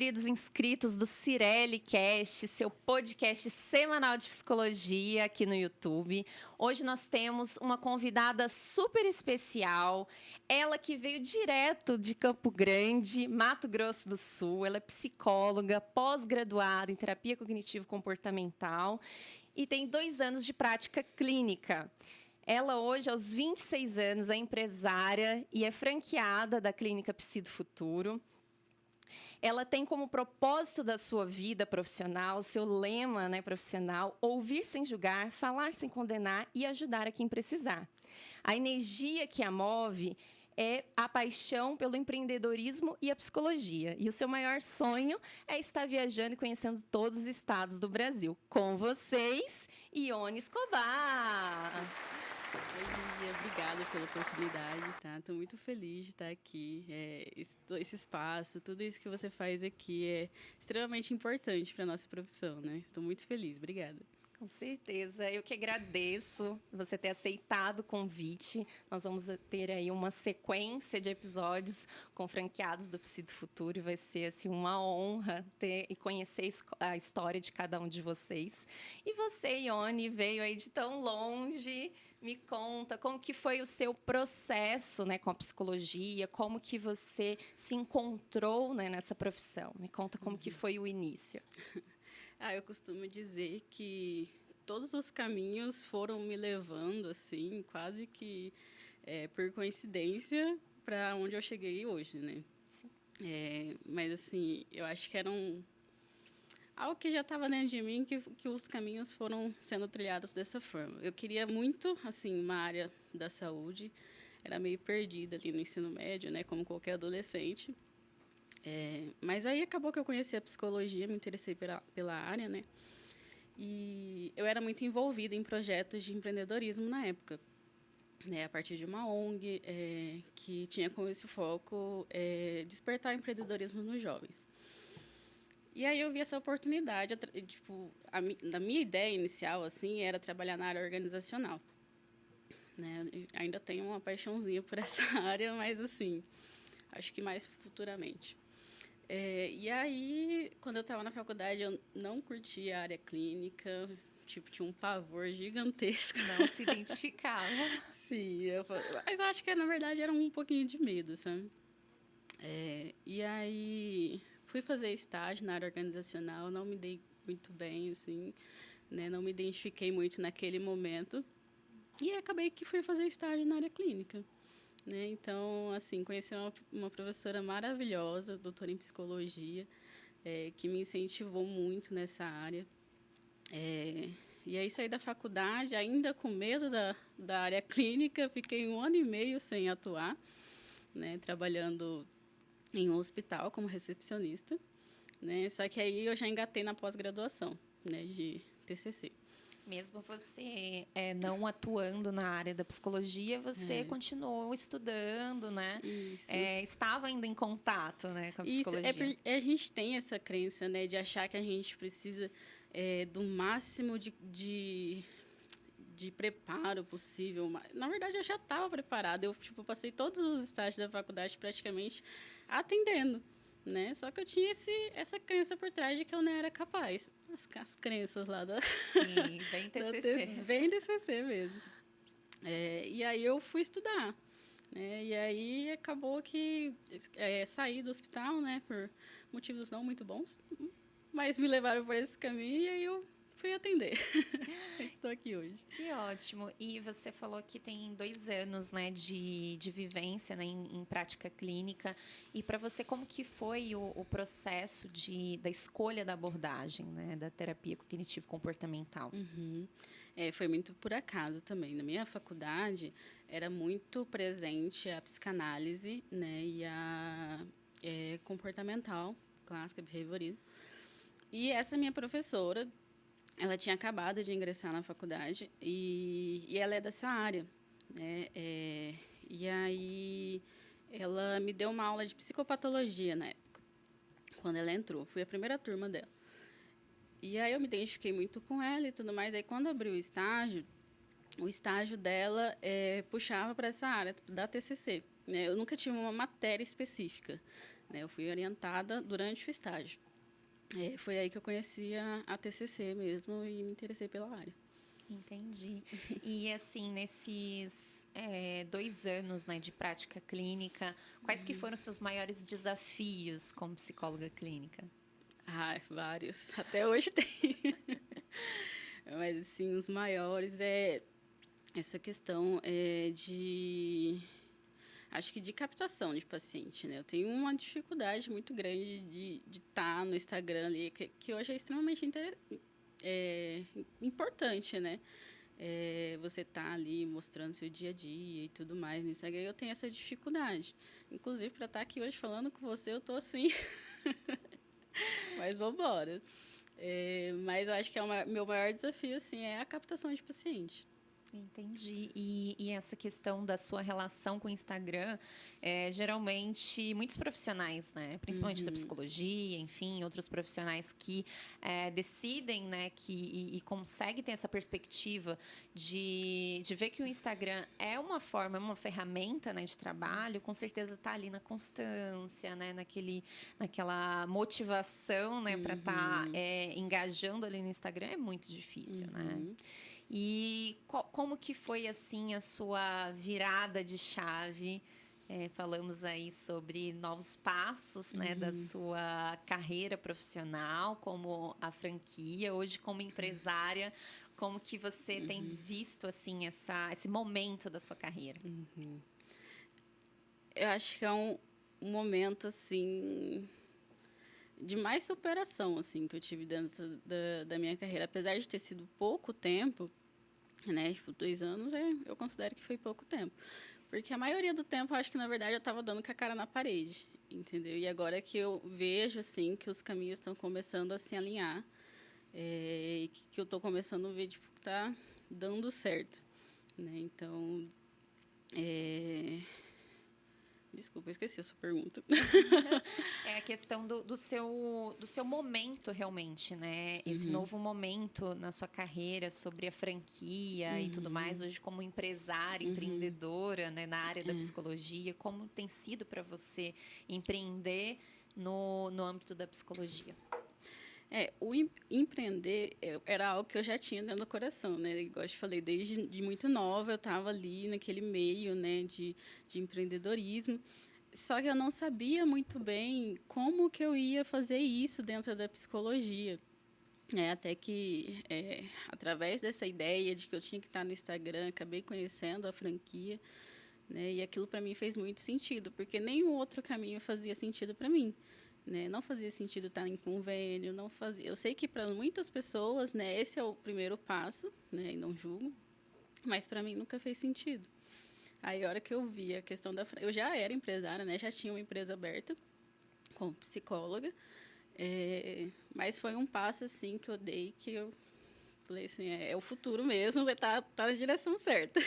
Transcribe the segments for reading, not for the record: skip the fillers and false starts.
queridos inscritos do Cirelli Cast, seu podcast semanal de psicologia aqui no YouTube. Hoje nós temos uma convidada super especial, ela que veio direto de Campo Grande, Mato Grosso do Sul. Ela é psicóloga, pós-graduada em terapia cognitivo-comportamental e tem 2 anos de prática clínica. Ela hoje, aos 26 anos, é empresária e é franqueada da Clínica Psi do Futuro. Ela tem como propósito da sua vida profissional, seu lema, profissional, ouvir sem julgar, falar sem condenar e ajudar a quem precisar. A energia que a move é a paixão pelo empreendedorismo e a psicologia. E o seu maior sonho é estar viajando e conhecendo todos os estados do Brasil. Com vocês, Ione Escobar! Oi, Lívia, obrigada pela oportunidade, tá? Estou muito feliz de estar aqui. Esse espaço, tudo isso que você faz aqui é extremamente importante para a nossa profissão, né? Estou muito feliz, obrigada. Com certeza, eu que agradeço você ter aceitado o convite. Nós vamos ter aí uma sequência de episódios com franqueados do Psi do Futuro e vai ser assim, uma honra ter e conhecer a história de cada um de vocês. E você, Ione, veio aí de tão longe. Me conta como que foi o seu processo, com a psicologia, como que você se encontrou, nessa profissão. Me conta como que foi o início. Eu costumo dizer que todos os caminhos foram me levando, assim, quase que por coincidência, para onde eu cheguei hoje, né? Sim. Mas, assim, eu acho que era algo que já estava dentro de mim, que os caminhos foram sendo trilhados dessa forma. Eu queria muito, assim, uma área da saúde, era meio perdida ali no ensino médio, né, como qualquer adolescente. Mas aí acabou que eu conheci a psicologia, me interessei pela área, né, e eu era muito envolvida em projetos de empreendedorismo na época, né, a partir de uma ONG que tinha como esse foco despertar o empreendedorismo nos jovens. E aí eu vi essa oportunidade, tipo, a minha ideia inicial, assim, era trabalhar na área organizacional. Né? Eu ainda tenho uma paixãozinha por essa área, mas, assim, acho que mais futuramente. E aí, quando eu estava na faculdade, eu não curtia a área clínica, tipo, tinha um pavor gigantesco. Não se identificava. Sim, mas eu acho que, na verdade, era um pouquinho de medo, sabe? E aí fui fazer estágio na área organizacional, não me dei muito bem, assim, né? Não me identifiquei muito naquele momento. E acabei que fui fazer estágio na área clínica. Né? Então, assim, conheci uma professora maravilhosa, doutora em psicologia, que me incentivou muito nessa área. E aí saí da faculdade, ainda com medo da área clínica, fiquei 1 ano e meio sem atuar, né? Trabalhando em um hospital como recepcionista, né? Só que aí eu já engatei na pós-graduação, né, de TCC. Mesmo você não atuando na área da psicologia, você continuou estudando, né? Isso. Estava ainda em contato, né, com a psicologia. A gente tem essa crença, né, de achar que a gente precisa do máximo de preparo possível. Na verdade, eu já estava preparada. Eu passei todos os estágios da faculdade praticamente atendendo. Né? Só que eu tinha essa crença por trás de que eu não era capaz. As crenças lá da... Sim, bem TCC. Bem TCC mesmo. E aí eu fui estudar. Né? E aí acabou que saí do hospital, né, por motivos não muito bons, mas me levaram por esse caminho e aí eu fui atender. Estou aqui hoje. Que ótimo. E você falou que tem 2 anos, né, de vivência, né, em prática clínica. E para você, como que foi o processo da escolha da abordagem, né, da terapia cognitivo-comportamental? Uhum. Foi muito por acaso também. Na minha faculdade, era muito presente a psicanálise, né, e a comportamental, clássica, behaviorismo. E essa minha professora, ela tinha acabado de ingressar na faculdade e ela é dessa área, né? E aí ela me deu uma aula de psicopatologia na época, quando ela entrou. Fui a primeira turma dela. E aí eu me identifiquei muito com ela e tudo mais. Aí quando abriu o estágio dela puxava para essa área da TCC. Né? Eu nunca tive uma matéria específica. né? Eu fui orientada durante o estágio. Foi aí que eu conheci a TCC mesmo e me interessei pela área. Entendi. E assim, nesses 2 anos, né, de prática clínica, quais que foram os seus maiores desafios como psicóloga clínica? Vários. Até hoje tem. Mas, assim, os maiores é essa questão acho que de captação de paciente, né? Eu tenho uma dificuldade muito grande de estar no Instagram ali, que hoje é extremamente importante, né? Você tá ali mostrando seu dia a dia e tudo mais no Instagram. Eu tenho essa dificuldade. Inclusive, para estar aqui hoje falando com você, eu tô assim... Mas vambora. Mas eu acho que meu maior desafio, assim, é a captação de paciente. Entendi. E essa questão da sua relação com o Instagram, geralmente muitos profissionais, né, principalmente da psicologia, enfim, outros profissionais que decidem, né, e conseguem ter essa perspectiva de ver que o Instagram é uma forma, é uma ferramenta, né, de trabalho, com certeza está ali na constância, né, naquela motivação, né, para estar engajando ali no Instagram é muito difícil, né? E como que foi, assim, a sua virada de chave? Falamos aí sobre novos passos, né, da sua carreira profissional, como a franquia, hoje como empresária. Como que você tem visto, assim, esse momento da sua carreira? Eu acho que é um momento, assim, de mais superação, assim, que eu tive dentro da minha carreira. Apesar de ter sido pouco tempo, né, tipo, 2 anos, eu considero que foi pouco tempo. Porque a maioria do tempo, eu acho que, na verdade, eu estava dando com a cara na parede, entendeu? E agora que eu vejo, assim, que os caminhos estão começando a se alinhar, e que eu estou começando a ver, tipo, que tá dando certo, né? Então, Desculpa, eu esqueci a sua pergunta. É a questão do seu momento, realmente, né? Esse novo momento na sua carreira, sobre a franquia e tudo mais, hoje como empresária, empreendedora, né, na área da psicologia, como tem sido para você empreender no âmbito da psicologia? O empreender era algo que eu já tinha dentro do coração, né? Igual eu te falei, desde muito nova eu estava ali naquele meio, né, de empreendedorismo. Só que eu não sabia muito bem como que eu ia fazer isso dentro da psicologia. Até que, através dessa ideia de que eu tinha que estar no Instagram, acabei conhecendo a franquia, né? E aquilo para mim fez muito sentido, porque nenhum outro caminho fazia sentido para mim. Né? Não fazia sentido estar em convênio, não fazia. Eu sei que para muitas pessoas, né, esse é o primeiro passo, né, e não julgo, mas para mim nunca fez sentido. Aí, a hora que eu vi a questão eu já era empresária, né, já tinha uma empresa aberta como psicóloga, mas foi um passo assim que eu dei que eu falei assim, é o futuro mesmo, vai estar na direção certa.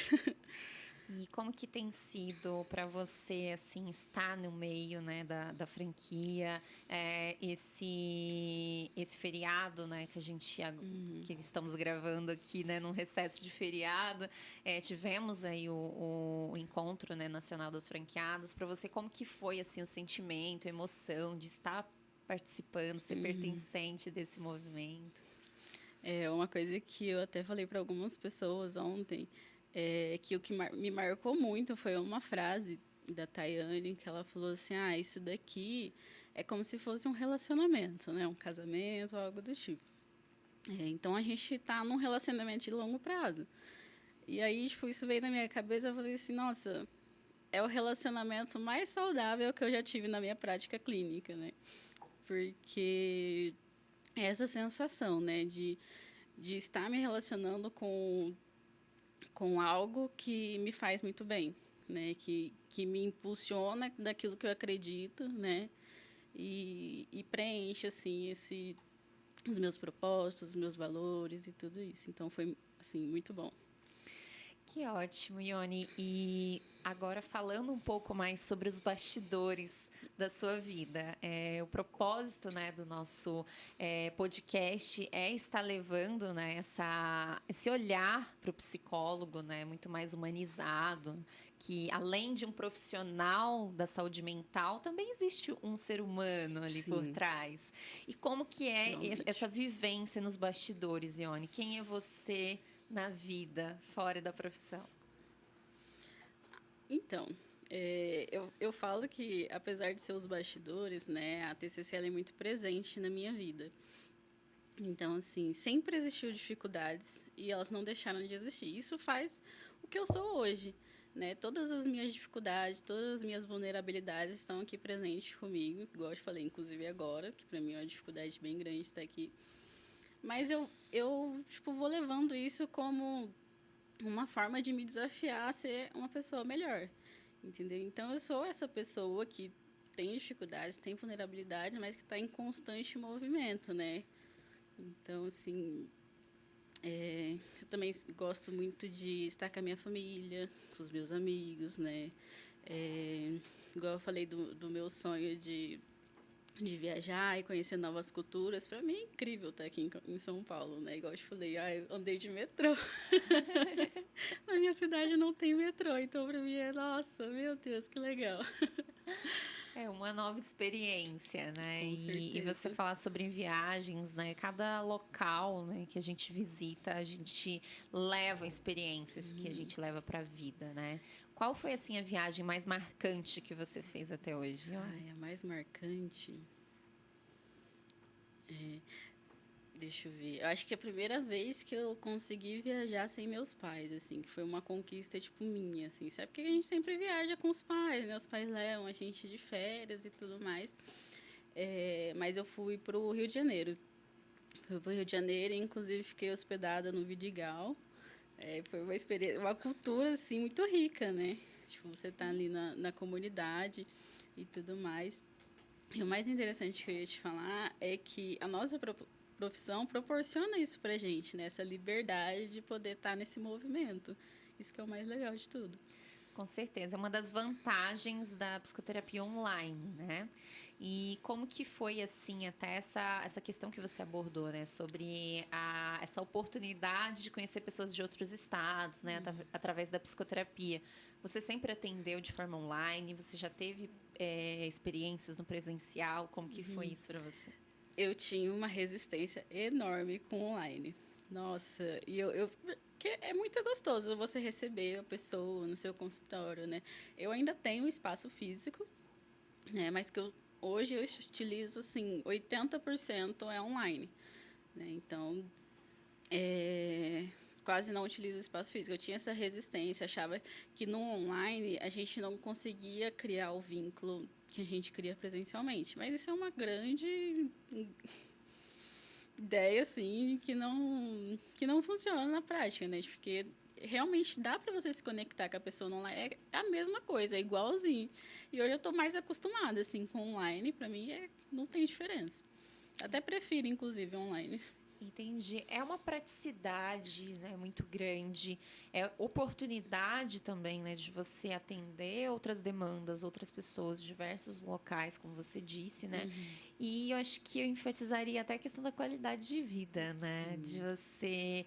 E como que tem sido para você, assim, estar no meio, né, da franquia, esse feriado, né, que que estamos gravando aqui, né, num recesso de feriado, tivemos aí o encontro, né, nacional dos franqueados. Para você, como que foi, assim, o sentimento, a emoção de estar participando, ser pertencente desse movimento? É uma coisa que eu até falei para algumas pessoas ontem, que o que me marcou muito foi uma frase da Tayane, que ela falou assim, isso daqui é como se fosse um relacionamento, né? Um casamento, algo do tipo. Então, a gente está num relacionamento de longo prazo. E aí, tipo, isso veio na minha cabeça, eu falei assim, nossa, é o relacionamento mais saudável que eu já tive na minha prática clínica, né? Porque é essa sensação, né, de estar me relacionando com algo que me faz muito bem, né? Que me impulsiona daquilo que eu acredito, né? E preenche, assim, os meus propósitos, os meus valores e tudo isso. Então, foi, assim, muito bom. Que ótimo, Ione. E agora falando um pouco mais sobre os bastidores da sua vida. O propósito, né, do nosso podcast é estar levando, né, esse olhar para o psicólogo, né, muito mais humanizado, que além de um profissional da saúde mental, também existe um ser humano ali por Sim, trás. E como que é essa realmente. vivência nos bastidores, Ione? Quem é você na vida, fora da profissão? Então, eu falo que, apesar de ser os bastidores, né, a TCC ela é muito presente na minha vida. Então, assim, sempre existiu dificuldades e elas não deixaram de existir. Isso faz o que eu sou hoje, né? Todas as minhas dificuldades, todas as minhas vulnerabilidades estão aqui presentes comigo, igual eu te falei, inclusive agora, que para mim é uma dificuldade bem grande estar aqui. Mas eu tipo, vou levando isso como uma forma de me desafiar a ser uma pessoa melhor, entendeu? Então, eu sou essa pessoa que tem dificuldades, tem vulnerabilidade, mas que está em constante movimento, né? Então, assim, eu também gosto muito de estar com a minha família, com os meus amigos, né? Igual eu falei do meu sonho de viajar e conhecer novas culturas. Para mim é incrível estar aqui em São Paulo, né? Igual eu te falei, eu andei de metrô. Na minha cidade não tem metrô, então para mim nossa, meu Deus, que legal. É uma nova experiência, né? Com E você certeza. falar sobre viagens, né? Cada local, né, que a gente visita, a gente leva experiências que a gente leva para a vida, né? Qual foi assim a viagem mais marcante que você fez até hoje, Ione? Ai, a mais marcante. Deixa eu ver. Eu acho que é a primeira vez que eu consegui viajar sem meus pais, assim, que foi uma conquista, tipo, minha, assim. Sabe porque a gente sempre viaja com os pais, né? Os pais levam a gente de férias e tudo mais. Mas eu fui pro Rio de Janeiro. Fui pro Rio de Janeiro e, inclusive, fiquei hospedada no Vidigal. Foi uma experiência, uma cultura, assim, muito rica, né? Tipo, você tá ali na comunidade e tudo mais. E o mais interessante que eu ia te falar é que a nossa profissão proporciona isso pra gente, né? Essa liberdade de poder estar nesse movimento. Isso que é o mais legal de tudo. Com certeza, é uma das vantagens da psicoterapia online, né? E como que foi, assim, até essa questão que você abordou, né? Sobre essa oportunidade de conhecer pessoas de outros estados, né? Através da psicoterapia. Você sempre atendeu de forma online? Você já teve experiências no presencial? Como que foi isso para você? Eu tinha uma resistência enorme com online. Nossa, que é muito gostoso você receber a pessoa no seu consultório, né? Eu ainda tenho um espaço físico, né? Mas hoje eu utilizo, assim, 80% é online, né? Então, quase não utilizo espaço físico. Eu tinha essa resistência, achava que no online a gente não conseguia criar o vínculo que a gente cria presencialmente. Mas isso é uma grande ideia, assim, que não funciona na prática, né? Porque realmente dá para você se conectar com a pessoa no online. É a mesma coisa, é igualzinho. E hoje eu tô mais acostumada, assim, com online. Para mim, não tem diferença. Até prefiro, inclusive, online. Entendi. É uma praticidade, né, muito grande. É oportunidade também, né, de você atender outras demandas, outras pessoas, diversos locais, como você disse, né? E eu acho que eu enfatizaria até a questão da qualidade de vida, né? De Sim. você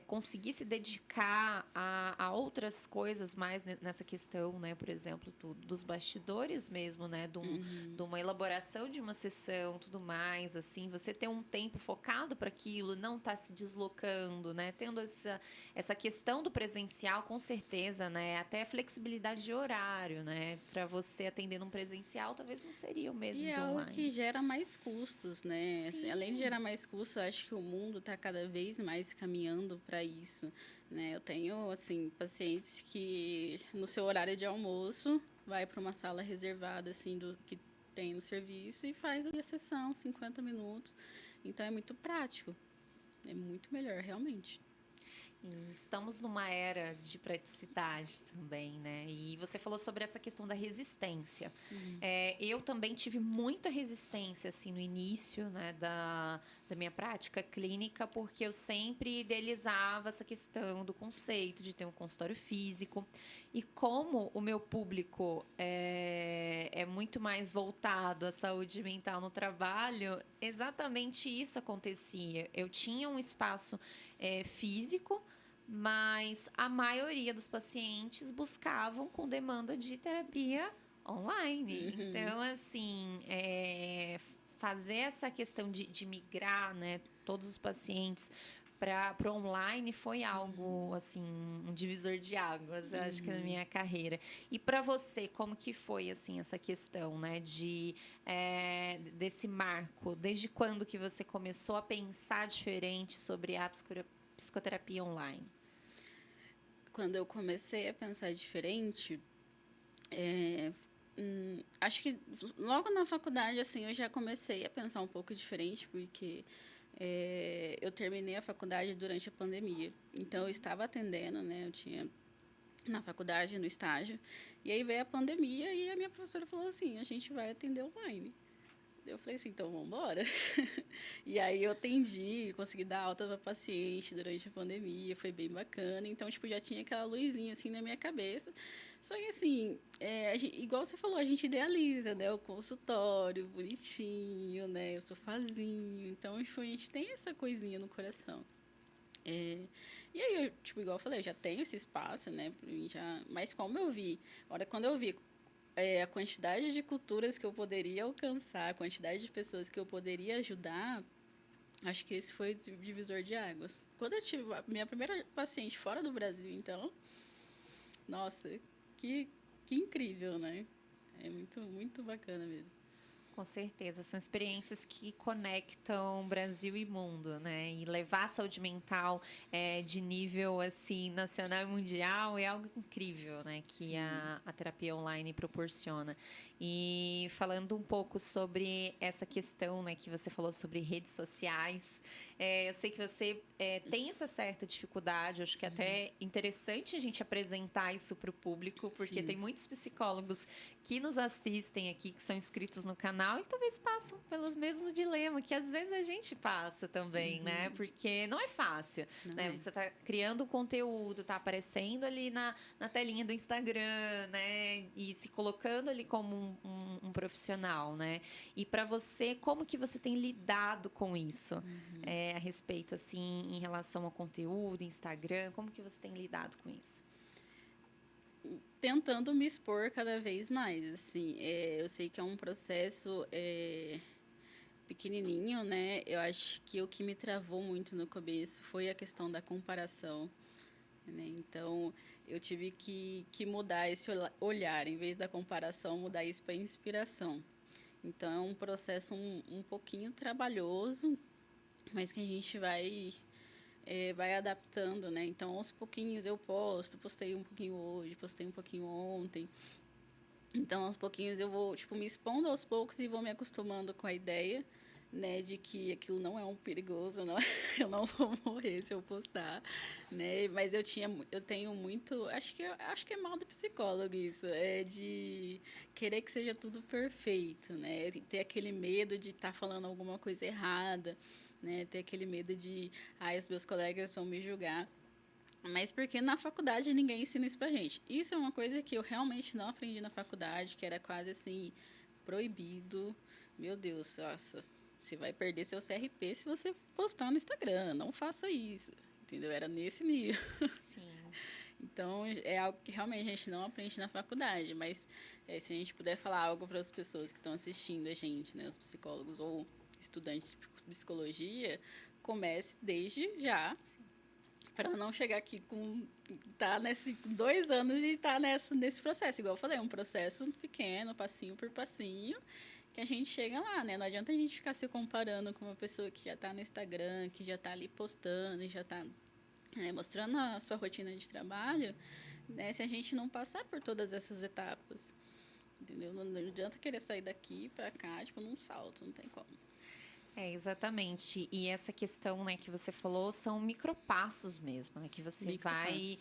conseguir se dedicar a outras coisas mais nessa questão, né? Por exemplo, dos bastidores mesmo, né? De uma elaboração de uma sessão, tudo mais, assim. Você ter um tempo focado para aquilo, não estar se deslocando, né? Tendo essa questão do presencial, com certeza, né? Até a flexibilidade de horário, né? Para você atender num presencial, talvez não seria o E mesmo é do algo online. que gera mais custos, né? Assim, além de Sim. gerar mais custos, eu acho que o mundo está cada vez mais caminhando para isso, né? Eu tenho, assim, pacientes que no seu horário de almoço vai para uma sala reservada, assim, do que tem no serviço e faz ali a sessão, 50 minutos. Então, é muito prático. É muito melhor, realmente. E estamos numa era de praticidade também, né? E você falou sobre essa questão da resistência. Eu também tive muita resistência, assim, no início, né, da minha prática clínica, porque eu sempre idealizava essa questão do conceito de ter um consultório físico. E como o meu público é muito mais voltado à saúde mental no trabalho, exatamente isso acontecia. Eu tinha um espaço físico, mas a maioria dos pacientes buscavam com demanda de terapia online. Então, assim, fazer essa questão de migrar, né, todos os pacientes para o online foi algo, assim, um divisor de águas, eu acho que na minha carreira. E para você, como que foi, assim, essa questão, né, desse marco? Desde quando que você começou a pensar diferente sobre a psicoterapia online? Quando eu comecei a pensar diferente, acho que logo na faculdade, assim, eu já comecei a pensar um pouco diferente, porque eu terminei a faculdade durante a pandemia. Então, eu estava atendendo, né? Eu tinha na faculdade, no estágio. E aí veio a pandemia e a minha professora falou assim, a gente vai atender online. Eu falei assim, então vamos embora. E aí eu atendi, consegui dar alta para paciente durante a pandemia, foi bem bacana. Então, tipo, já tinha aquela luzinha assim na minha cabeça. Só que assim, igual você falou, a gente idealiza, né? O consultório bonitinho, né? O sofazinho. Então, tipo, a gente tem essa coisinha no coração. E aí, tipo, igual eu falei, eu já tenho esse espaço, né? Pra mim já... Mas como eu vi, quando eu vi a quantidade de culturas que eu poderia alcançar, a quantidade de pessoas que eu poderia ajudar, acho que esse foi o divisor de águas. Quando eu tive a minha primeira paciente fora do Brasil, então, nossa, que incrível, né? É muito, muito bacana mesmo. Com certeza, são experiências que conectam Brasil e mundo, né? E levar a saúde mental de nível assim nacional e mundial é algo incrível, né? Que a terapia online proporciona. E falando um pouco sobre essa questão, né, que você falou sobre redes sociais, eu sei que você tem essa certa dificuldade, acho que é até interessante a gente apresentar isso para o público, porque tem muitos psicólogos que nos assistem aqui, que são inscritos no canal e talvez passam pelos mesmos dilemas que às vezes a gente passa também, né? Porque não é fácil, né? Você tá criando conteúdo, tá aparecendo ali na telinha do Instagram, né? E se colocando ali como um profissional, né? E para você, como que você tem lidado com isso? A respeito, assim, em relação ao conteúdo, Instagram, como que você tem lidado com isso? Tentando me expor cada vez mais, assim, eu sei que é um processo pequenininho, né? Eu acho que o que me travou muito no começo foi a questão da comparação, né? Então, eu tive que mudar esse olhar, em vez da comparação, mudar isso para inspiração. Então, é um processo um pouquinho trabalhoso, mas que a gente vai adaptando, né? Então, aos pouquinhos eu postei um pouquinho hoje, postei um pouquinho ontem. Então, aos pouquinhos eu vou, tipo, me expondo aos poucos e vou me acostumando com a ideia, né, de que aquilo não é um perigoso, não, eu não vou morrer se eu postar, né? Mas eu tenho muito, acho que é mal do psicólogo isso, de querer que seja tudo perfeito, né? Ter aquele medo de estar falando alguma coisa errada, né? Ter aquele medo de, os meus colegas vão me julgar. Mas porque na faculdade ninguém ensina isso pra gente. Isso é uma coisa que eu realmente não aprendi na faculdade, que era quase assim, proibido. Meu Deus, nossa, você vai perder seu CRP se você postar no Instagram. Não faça isso. Entendeu? Era nesse nível. Sim. Então, é algo que realmente a gente não aprende na faculdade. Mas se a gente puder falar algo para as pessoas que estão assistindo a gente, né, os psicólogos ou estudantes de psicologia, comece desde já. Para não chegar aqui com tá nesse 2 anos e tá nesse processo, igual eu falei, um processo pequeno, passinho por passinho, que a gente chega lá, né? Não adianta a gente ficar se comparando com uma pessoa que já tá no Instagram, que já tá ali postando, já tá mostrando a sua rotina de trabalho, né? Se a gente não passar por todas essas etapas, entendeu? Não adianta querer sair daqui para cá, tipo, num salto, não tem como. Exatamente. E essa questão, né, que você falou são micropassos mesmo, né, que você vai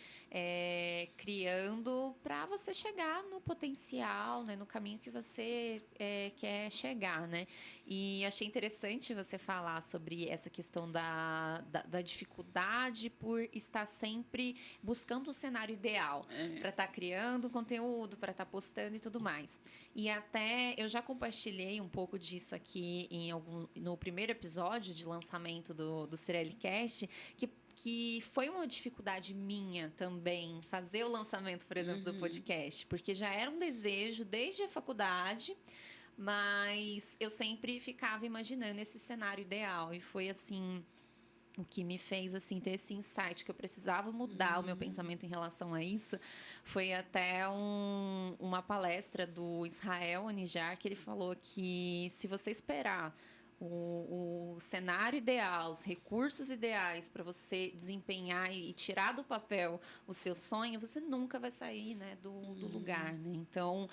criando para você chegar no potencial, né, no caminho que você quer chegar, né? E achei interessante você falar sobre essa questão da dificuldade por estar sempre buscando o cenário ideal para estar criando conteúdo, para estar postando e tudo mais. E até eu já compartilhei um pouco disso aqui no primeiro episódio de lançamento do Cirelli Cast, que foi uma dificuldade minha também fazer o lançamento, por exemplo, do podcast, porque já era um desejo desde a faculdade, mas eu sempre ficava imaginando esse cenário ideal, e foi assim o que me fez assim ter esse insight que eu precisava mudar o meu pensamento em relação a isso. Foi até uma palestra do Israel Anijar, que ele falou que se você esperar o cenário ideal, os recursos ideais para você desempenhar e tirar do papel o seu sonho, você nunca vai sair, né, do lugar, né? Então,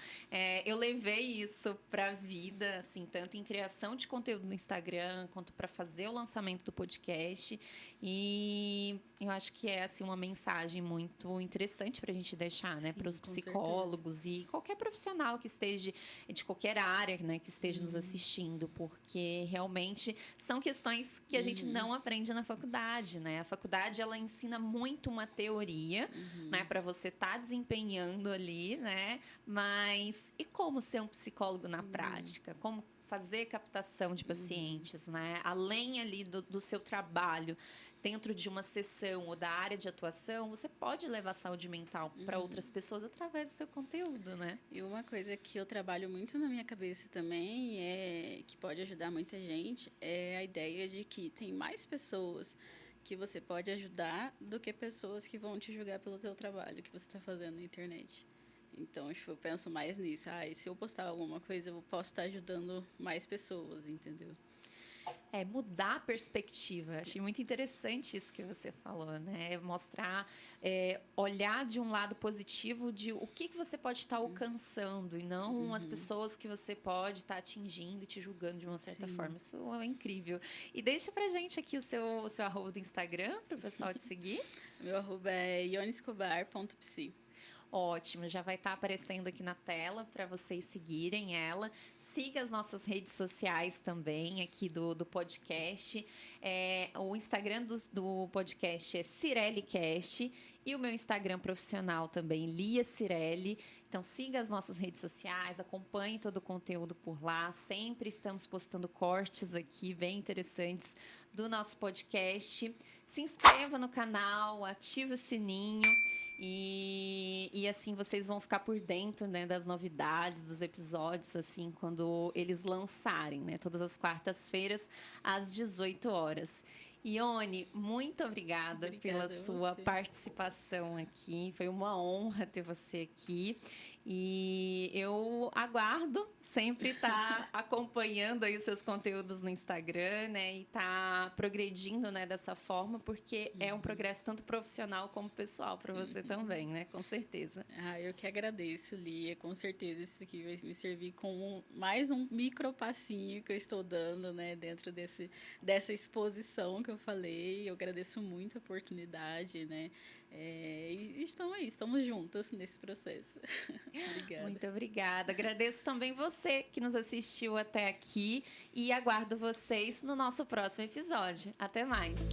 eu levei isso para a vida, assim, tanto em criação de conteúdo no Instagram, quanto para fazer o lançamento do podcast. E eu acho que é assim uma mensagem muito interessante para a gente deixar, né, para os psicólogos e qualquer profissional que esteja de qualquer área, né, que esteja nos assistindo, porque realmente são questões que a gente não aprende na faculdade, né? A faculdade, ela ensina muito uma teoria, né, para você estar desempenhando ali, né? Mas e como ser um psicólogo na prática? Como fazer captação de pacientes, né? Além ali do seu trabalho dentro de uma sessão ou da área de atuação, você pode levar saúde mental para outras pessoas através do seu conteúdo, né? E uma coisa que eu trabalho muito na minha cabeça também, que pode ajudar muita gente, é a ideia de que tem mais pessoas que você pode ajudar do que pessoas que vão te julgar pelo teu trabalho que você está fazendo na internet. Então, eu penso mais nisso. E se eu postar alguma coisa, eu posso estar ajudando mais pessoas, entendeu? Mudar a perspectiva. Achei muito interessante isso que você falou, né? Mostrar, olhar de um lado positivo de o que você pode estar alcançando e não as pessoas que você pode estar atingindo e te julgando de uma certa forma. Isso é incrível. E deixa pra gente aqui o seu arroba do Instagram para o pessoal te seguir. Meu arroba é ionescobar.psi. Ótimo, já vai estar aparecendo aqui na tela para vocês seguirem ela. Siga as nossas redes sociais também aqui do podcast. O Instagram do podcast é CirelliCast e o meu Instagram profissional também, Lia Cirelli. Então, siga as nossas redes sociais, acompanhe todo o conteúdo por lá. Sempre estamos postando cortes aqui bem interessantes do nosso podcast. Se inscreva no canal, ative o sininho. E assim vocês vão ficar por dentro, né, das novidades, dos episódios, assim, quando eles lançarem, né? Todas as quartas-feiras, às 18 horas. Ione, muito obrigada pela sua participação aqui. Foi uma honra ter você aqui. E eu aguardo sempre estar acompanhando aí os seus conteúdos no Instagram, né? E estar progredindo, né, dessa forma, porque é um progresso tanto profissional como pessoal para você também, né? Com certeza. Eu que agradeço, Lia. Com certeza isso aqui vai me servir como mais um micro passinho que eu estou dando, né? Dentro dessa exposição que eu falei. Eu agradeço muito a oportunidade, né? E estamos juntas nesse processo. Obrigada. Muito obrigada. Agradeço também você que nos assistiu até aqui e aguardo vocês no nosso próximo episódio. Até mais.